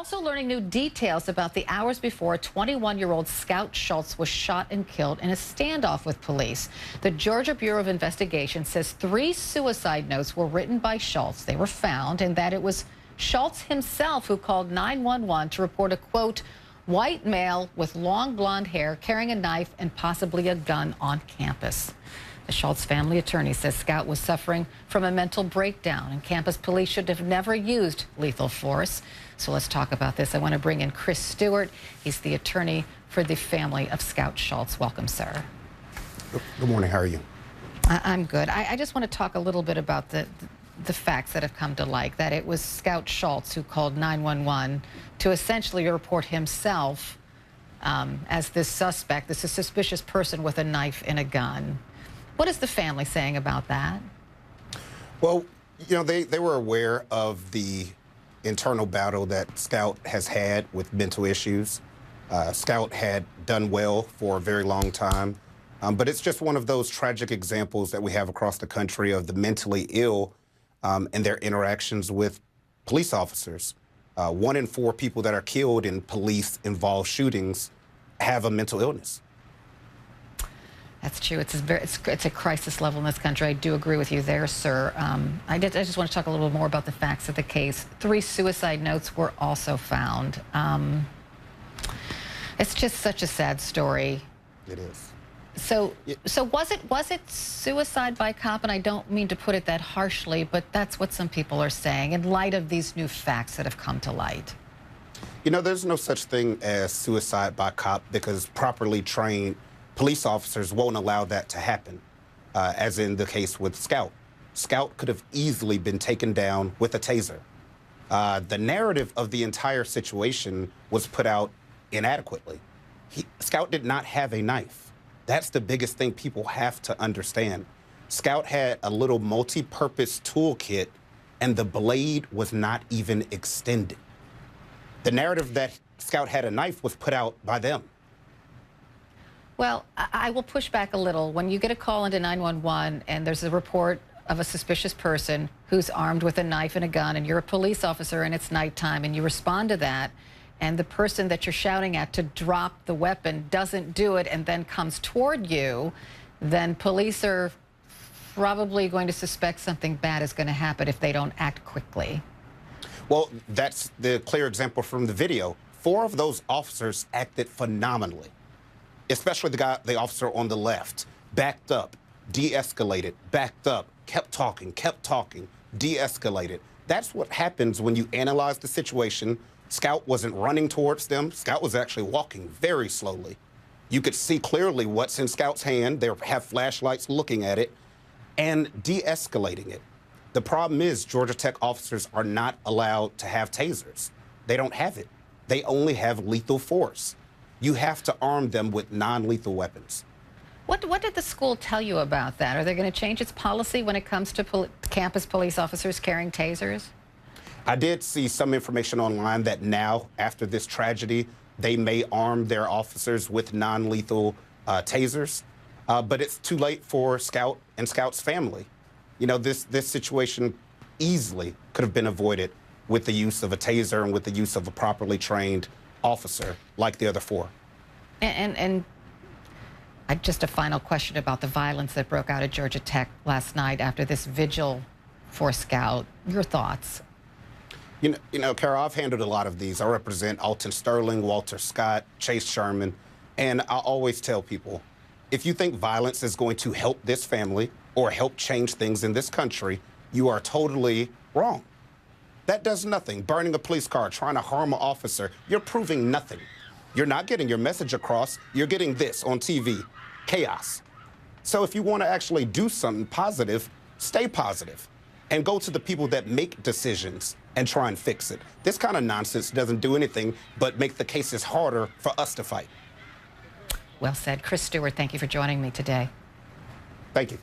Also learning new details about the hours before 21-year-old Scout Schultz was shot and killed in a standoff with police. The Georgia Bureau of Investigation says 3 suicide notes were written by Schultz. They were found, and that it was Schultz himself who called 911 to report a, quote, white male with long blonde hair carrying a knife and possibly a gun on campus. The Schultz family attorney says Scout was suffering from a mental breakdown, and campus police should have never used lethal force. So let's talk about this. I want to bring in Chris Stewart. He's the attorney for the family of Scout Schultz. Welcome, sir. Good morning. How are you? I'm good. I just want to talk a little bit about the facts that have come to light, that it was Scout Schultz who called 911 to essentially report himself as this suspect, this is a suspicious person with a knife and a gun. What is the family saying about that? Well, you know, they were aware of the internal battle that Scout has had with mental issues. Scout had done well for a very long time, but it's just one of those tragic examples that we have across the country of the mentally ill and their interactions with police officers. 1 in 4 people that are killed in police-involved shootings have a mental illness. That's true. It's a crisis level in this country. I do agree with you there, sir. I just want to talk a little more about the facts of the case. 3 suicide notes were also found. It's just such a sad story. It is. So was it suicide by cop? And I don't mean to put it that harshly, but that's what some people are saying in light of these new facts that have come to light. You know, there's no such thing as suicide by cop because properly trained police officers won't allow that to happen, as in the case with Scout. Scout could have easily been taken down with a taser. The narrative of the entire situation was put out inadequately. Scout did not have a knife. That's the biggest thing people have to understand. Scout had a little multi-purpose toolkit, and the blade was not even extended. The narrative that Scout had a knife was put out by them. Well, I will push back a little. When you get a call into 911 and there's a report of a suspicious person who's armed with a knife and a gun, and you're a police officer and it's nighttime and you respond to that, and the person that you're shouting at to drop the weapon doesn't do it and then comes toward you, then police are probably going to suspect something bad is going to happen if they don't act quickly. Well, that's the clear example from the video. 4 of those officers acted phenomenally. Especially the officer on the left, backed up, de-escalated, backed up, kept talking, de-escalated. That's what happens when you analyze the situation. Scout wasn't running towards them. Scout was actually walking very slowly. You could see clearly what's in Scout's hand. They have flashlights looking at it and de-escalating it. The problem is Georgia Tech officers are not allowed to have tasers. They don't have it. They only have lethal force. You have to arm them with non-lethal weapons. What did the school tell you about that? Are they going to change its policy when it comes to campus police officers carrying tasers? I did see some information online that now, after this tragedy, they may arm their officers with non-lethal tasers. But it's too late for Scout and Scout's family. You know, this situation easily could have been avoided with the use of a taser and with the use of a properly trained officer like the other 4. And just a final question about the violence that broke out at Georgia Tech last night after this vigil for Scout. Your thoughts? You know, Kara, I've handled a lot of these. I represent Alton Sterling, Walter Scott, Chase Sherman, and I always tell people, if you think violence is going to help this family or help change things in this country, you are totally wrong. That does nothing. Burning a police car, trying to harm an officer, you're proving nothing. You're not getting your message across. You're getting this on TV, chaos. So if you want to actually do something positive, stay positive and go to the people that make decisions and try and fix it. This kind of nonsense doesn't do anything but make the cases harder for us to fight. Well said. Chris Stewart, thank you for joining me today. Thank you.